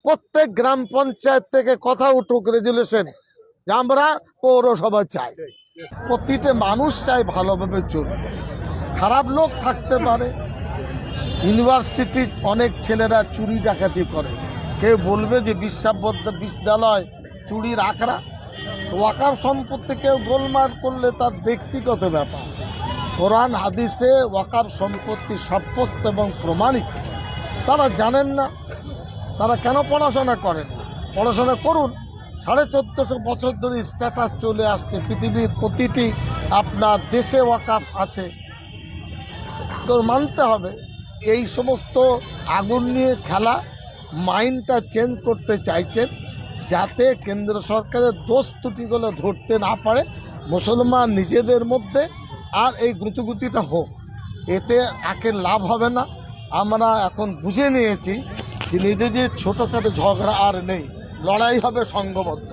প্রত্যেক গ্রাম পঞ্চায়েত থেকে কথা উঠুক রেজুলেশন যে আমরা পৌরসভা চাই। প্রতিটা মানুষ চাই ভালোভাবে চলবে। খারাপ লোক থাকতে পারে। ইউনিভার্সিটি অনেক ছেলেরা চুরি ডাকাতি করে, কেউ বলবে যে বিশ্ববিদ্যালয় চুরির আখড়া। ওয়াকাফ সম্পত্তি কেউ গোলমাল করলে তার ব্যক্তিগত ব্যাপার। কোরআন হাদিসে ওয়াকাফ সম্পত্তি সাব্যস্ত এবং প্রমাণিত। তারা জানেন না, তারা কেন পড়াশোনা করেন না? পড়াশোনা করুন। 1450 বছর ধরে স্ট্যাটাস চলে আসছে, পৃথিবীর প্রতিটি আপনার দেশে ওয়াকাফ আছে, তো মানতে হবে। এই সমস্ত আগুন নিয়ে খেলা, মাইন্ডটা চেঞ্জ করতে চাইছেন যাতে কেন্দ্র সরকারের দোষ ত্রুটিগুলো ধরতে না পারে মুসলমান নিজেদের মধ্যে, আর এই গুঁতুগুতিটা হোক, এতে আখের লাভ হবে না। আমরা এখন বুঝে নিয়েছি যে নিজেদের ছোটোখাটো ঝগড়া আর নেই, লড়াই হবে সংঘবদ্ধ।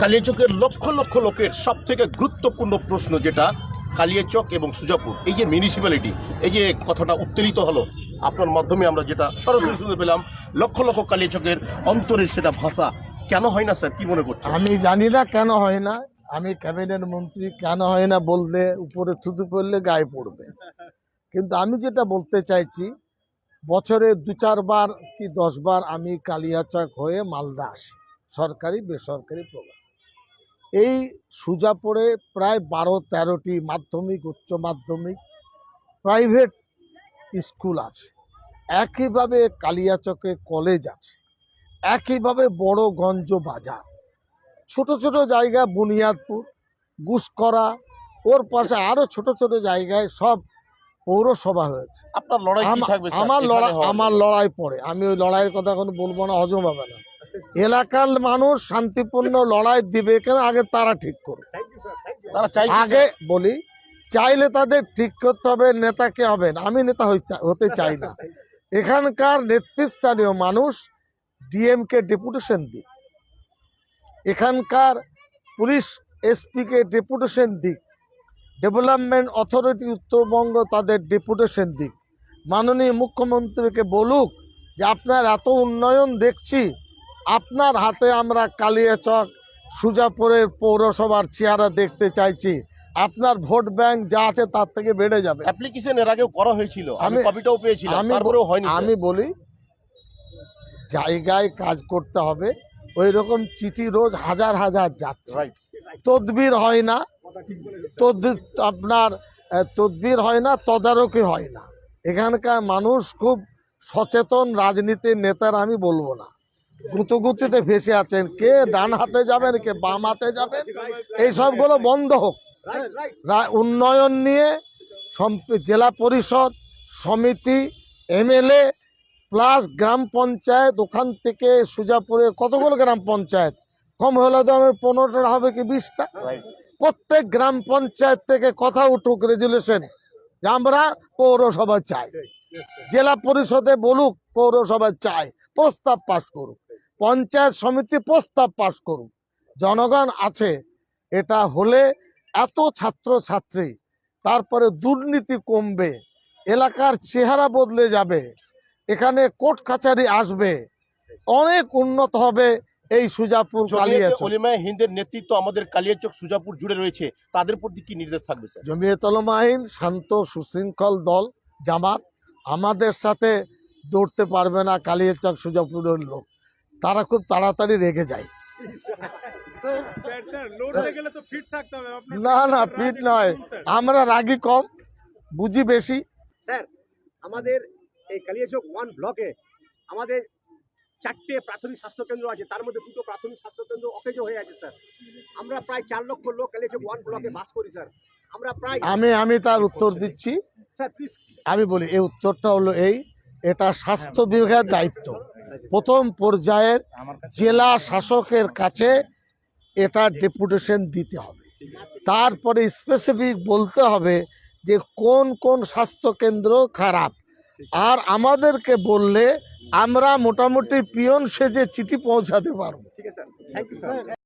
কালিয়াচকের লক্ষ লক্ষ লোকের সব থেকে গুরুত্বপূর্ণ প্রশ্ন যেটা কালিয়াচক এবং সুজাপুর, এই যে মিউনিসিপ্যালিটি, এই যে কথাটা উত্তোলিত হলো আপনার মাধ্যমে, আমরা যেটা সরাসরি শুনতে পেলাম, লক্ষ লক্ষ কালিয়াচকের অন্তরের সেটা ভাষা কেন হয় না স্যার, কি মনে করছেন? আমি জানি না কেন হয় না। আমি ক্যাবিনেট মন্ত্রী, কেন হয় না বললে উপরে থুতু পড়লে গায়ে পড়বে। কিন্তু আমি যেটা বলতে চাইছি, বছরে 2-4 বার কি 10 বার আমি কালিয়াচক হয়ে মালদা আসি, সরকারি বেসরকারি প্রোগ্রাম। এই সুজাপুরে প্রায় 12-13টি মাধ্যমিক, উচ্চ মাধ্যমিক, প্রাইভেট স্কুল আছে। একইভাবে কালিয়াচকে কলেজ আছে, একইভাবে বড়গঞ্জ বাজার, ছোট ছোট জায়গা বুনিয়াদপুর, গুসকরা, ওর পাশে আরও ছোট ছোট জায়গায় সব পৌরসভা হয়েছে। আপনার লড়াই কি থাকবে স্যার? আমার লড়াই পড়ে, আমি ওই লড়াইয়ের কথা এখন বলবো না, হজম হবে না। এলাকার মানুষ শান্তিপূর্ণ লড়াই দিবে কেন আগে তারা ঠিক করবে। তারা চাই, আগে বলি, চাইলে তাদের ঠিক করতে হবে। নেতাকে হবেন, আমি নেতা হতে চাই না। এখানকার নেতৃস্থানীয় মানুষ ডিএমকে ডেপুটেশন দিক, এখানকার পুলিশ এসপিকে ডেপুটেশন দিক, ডেভেলপমেন্ট অথরিটি উত্তরবঙ্গ তাদের ডেপুটেশন দিক, মাননীয় মুখ্যমন্ত্রীকে বলুক যে আপনার এত উন্নয়ন দেখছি, আপনার হাতে আমরা কালিয়াচক সুজাপুরের পৌরসভার চেহারা দেখতে চাইছি, আপনার ভোট ব্যাংক যা আছে তার থেকে বেড়ে যাবে। অ্যাপ্লিকেশন এর আগেও করা হয়েছিল, আমি কপিটাও পেয়েছিলাম, তারপরেও হয়নি। আমি বলি জায়গায় কাজ করতে হবে। ওই রকম চিঠি রোজ হাজার হাজার যাচ্ছে, তদবির হয় না, আপনার তদবির হয় না, তদারকি হয় না। এখানকার মানুষ খুব সচেতন, রাজনীতির নেতারা আমি বলবো না, গুঁতোগুতিতে ফেসে আছেন, কে ডান হাতে যাবেন, কে বাম হাতে যাবেন, এই সবগুলো বন্ধ হোক। উন্নয়ন নিয়ে জেলা পরিষদ, সমিতি, এমএলএ প্লাস গ্রাম পঞ্চায়েত, ওখান থেকে সুজাপুরে কতগুলো গ্রাম পঞ্চায়েত, কম হলে তো আমার 15টা হবে কি 20টা। প্রত্যেক গ্রাম পঞ্চায়েত থেকে কথা উঠুক রেজুলেশন যে আমরা পৌরসভা চাই। জেলা পরিষদে বলুক পৌরসভা চাই, প্রস্তাব পাশ করুক, পঞ্চায়েত সমিতি প্রস্তাব পাশ করুক। জনগণ আছে, এটা হলে এত ছাত্র ছাত্রী, তারপরে দুর্নীতি কমবে, এলাকার চেহারা বদলে যাবে, এখানে কোর্ট কাছারি আসবে, অনেক উন্নত হবে। এই সুজাপুর কালিয়াচক উলামায়ে হিন্দের নেতৃত্ব আমাদের কালিয়াচক সুজাপুর জুড়ে রয়েছে, তাদের প্রতি কি নির্দেশ থাকবে স্যার? জমিয়ত উলামায়ে হিন্দ শান্ত সুশৃঙ্খল দল, জামাত, আমাদের সাথে দৌড়তে পারবে না কালিয়াচক সুজাপুরের লোক, তারা খুব তাড়াতাড়ি রেগে যায়। না না, ফিট নয়, আমরা রাগী কম, বুঝি বেশি। স্যার, আমাদের এই কালিয়াচক 1 ব্লকে আমাদের 4টে প্রাথমিক স্বাস্থ্যকেন্দ্র আছে, তার মধ্যে 2টো প্রাথমিক স্বাস্থ্যকেন্দ্র অকেজো হয়ে আছে স্যার। আমরা প্রায় 4 লক্ষ লোক কালিয়াচক 1 ব্লকে বাস করি স্যার। আমরা প্রায় আমি তার উত্তর দিচ্ছি স্যার, প্লিজ। আমি বলি, এই উত্তরটা হলো এটা স্বাস্থ্য বিভাগের দায়িত্ব। প্রথম পর্যায়ের জেলা শাসকের কাছে এটা ডেপুটেশন দিতে হবে, তারপরে স্পেসিফিক বলতে হবে যে কোন কোন স্বাস্থ্যকেন্দ্র খারাপ, আর আমাদেরকে বললে আমরা মোটামুটি পিয়ন সেজে চিঠি পৌঁছাতে পারবো। ঠিক আছে স্যার, থ্যাংক ইউ স্যার।